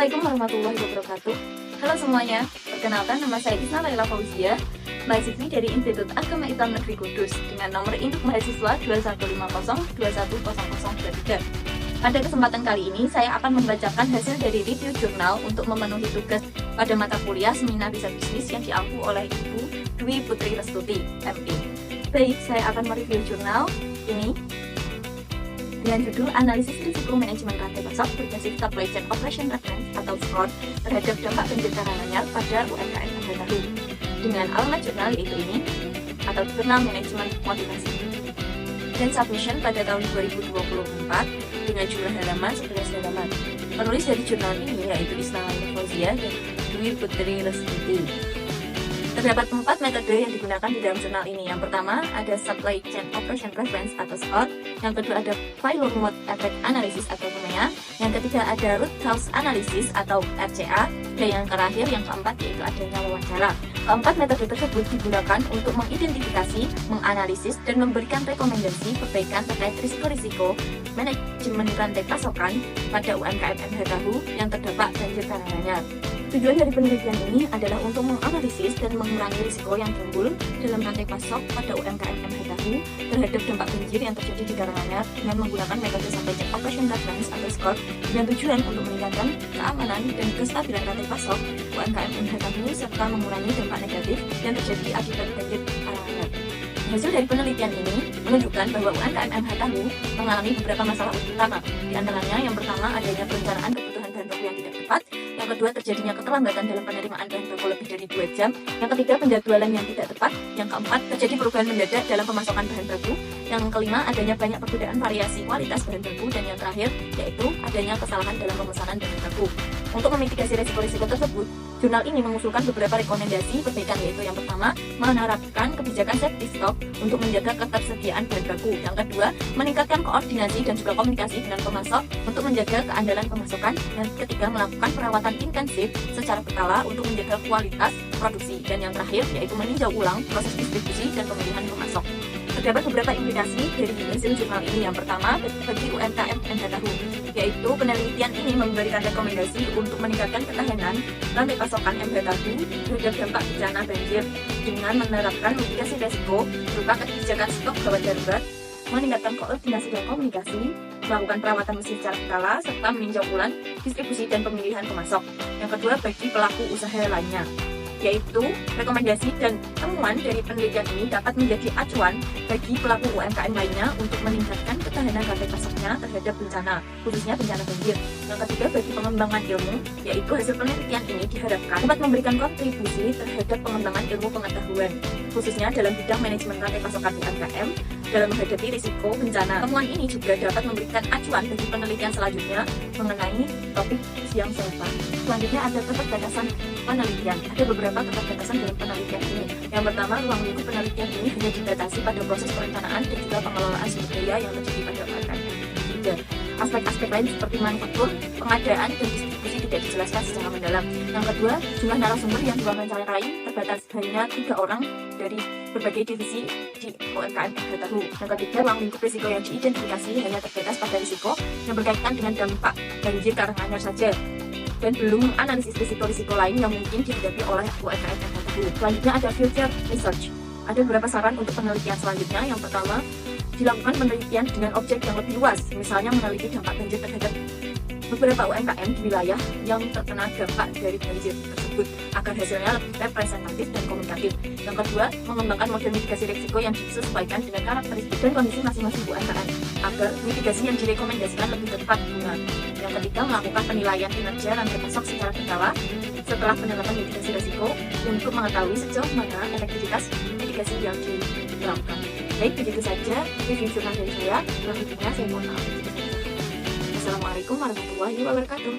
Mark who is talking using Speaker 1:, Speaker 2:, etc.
Speaker 1: Assalamualaikum warahmatullahi wabarakatuh. Halo semuanya, perkenalkan nama saya Isna Laila Fauzia, mahasiswi dari Institut Agama Islam Negeri Kudus dengan nomor induk mahasiswa 2150210023. Pada kesempatan kali ini, saya akan membacakan hasil dari review jurnal untuk memenuhi tugas pada mata kuliah Seminar Riset Bisnis yang diampu oleh Ibu Dwi Putri Restuti, MI. Baik, saya akan mereview jurnal ini dengan judul Analisis Risiko Manajemen Rantai Pasok Berbasis Supply Chain Operation Reference atau SCORE terhadap dampak banjir Karanganyar pada UMKM pada tahun, dengan alamat jurnal yaitu ini atau Jurnal Manajemen Motivasi, dan submission pada tahun 2024 dengan jumlah halaman 11 halaman. Penulis dari jurnal ini yaitu Isna Laila Fauzia dan Dwi Putri Restuti. Terdapat 4 metode yang digunakan di dalam jurnal ini. Yang pertama ada Supply Chain Operation Reference atau SCORE. Yang kedua ada Failure Mode Effect Analysis atau FMEA. Yang ketiga ada Root Cause Analysis atau RCA. Dan yang terakhir, yang keempat, yaitu adanya wawancara. Keempat metode tersebut digunakan untuk mengidentifikasi, menganalisis, dan memberikan rekomendasi perbaikan terkait risiko-risiko manajemen rantai pasokan pada UMKM MH Tahu yang terdampak banjir Karanganyar. Tujuan dari penelitian ini adalah untuk menganalisis dan mengurangi risiko yang timbul dalam rantai pasok pada UMKM MH Tahu terhadap dampak banjir yang terjadi di Karanganyar dengan menggunakan metode Supply Chain Operation Reference atau SCORE dengan tujuan untuk meningkatkan keamanan dan kestabilan rantai pasok UMKM MH Tahu serta mengurangi dampak negatif yang terjadi akibat banjir Karanganyar. Hasil dari penelitian ini menunjukkan bahwa UMKM MH Tahu mengalami beberapa masalah utama. Di antaranya, yang pertama adanya perencanaan kebutuhan bahan baku yang tidak tepat. Yang kedua, terjadinya keterlambatan dalam penerimaan bahan baku lebih dari 2 jam. Yang ketiga, penjadwalan yang tidak tepat. Yang keempat, terjadi perubahan mendadak dalam pemasokan bahan baku. Yang kelima, adanya banyak perbedaan variasi kualitas bahan baku. Dan yang terakhir, yaitu adanya kesalahan dalam pemesanan bahan baku. Untuk memitigasi risiko-risiko tersebut, jurnal ini mengusulkan beberapa rekomendasi perbaikan, yaitu yang pertama, menerapkan kebijakan safety stock untuk menjaga ketersediaan bahan baku. Yang kedua, meningkatkan koordinasi dan juga komunikasi dengan pemasok untuk menjaga keandalan pemasokan. Yang ketiga, melakukan perawatan intensif secara berkala untuk menjaga kualitas produksi. Dan yang terakhir, yaitu meninjau ulang proses distribusi dan pemilihan pemasok. Terdapat beberapa implikasi dari hasil jurnal ini. Yang pertama, bagi UMKM MH Tahu, yaitu penelitian ini memberikan rekomendasi untuk meningkatkan ketahanan rantai pasokan MH Tahu terhadap dampak bencana banjir dengan menerapkan mitigasi risiko berupa kebijakan stok gawat darurat, meningkatkan koordinasi dan komunikasi, melakukan perawatan mesin secara berkala, serta meninjau ulang distribusi dan pemilihan pemasok. Yang kedua, bagi pelaku usaha lainnya, yaitu rekomendasi dan temuan dari penelitian ini dapat menjadi acuan bagi pelaku UMKM lainnya untuk meningkatkan ketahanan rantai pasoknya terhadap bencana, khususnya bencana banjir. Yang ketiga, bagi pengembangan ilmu, yaitu hasil penelitian ini diharapkan dapat memberikan kontribusi terhadap pengembangan ilmu pengetahuan, khususnya dalam bidang manajemen rantai pasokan UMKM dalam menghadapi risiko bencana. Temuan ini juga dapat memberikan acuan bagi penelitian selanjutnya mengenai topik yang serupa. Selanjutnya ada keterbatasan penelitian. Ada beberapa keterbatasan dalam penelitian ini. Yang pertama, ruang lingkup penelitian ini hanya dibatasi pada proses perencanaan dan juga pengelolaan sumber daya yang terjadi pada UMKM. Tiga, aspek-aspek lain seperti manufaktur, pengadaan, dan distribusi tidak dijelaskan secara mendalam. Yang kedua, jumlah narasumber yang diwawancarai terbatas, hanya 3 orang dari berbagai divisi di UMKM MH Tahu. Yang ketiga, ruang lingkup risiko yang diidentifikasi hanya terbatas pada risiko yang berkaitan dengan dampak banjir Karanganyar saja, dan belum menganalisis risiko-risiko lain yang mungkin dihadapi oleh UMKM MH Tahu. Selanjutnya ada future research. Ada beberapa saran untuk penelitian selanjutnya. Yang pertama, dilakukan penelitian dengan objek yang lebih luas, misalnya meneliti dampak banjir terhadap beberapa UMKM di wilayah yang terkena dampak dari banjir tersebut agar hasilnya lebih representatif dan komunikatif. Yang kedua, mengembangkan model mitigasi risiko yang disesuaikan dengan karakteristik dan kondisi masing-masing UMKM agar mitigasi yang direkomendasikan lebih tepat guna. Yang ketiga, melakukan penilaian kinerja rantai pasok secara berkala setelah penerapan mitigasi risiko untuk mengetahui sejauh mana efektivitas mitigasi yang dilakukan. Baik, begitu saja review jurnal dari saya. Kurang lebihnya saya mohon maaf. Assalamualaikum warahmatullahi wabarakatuh.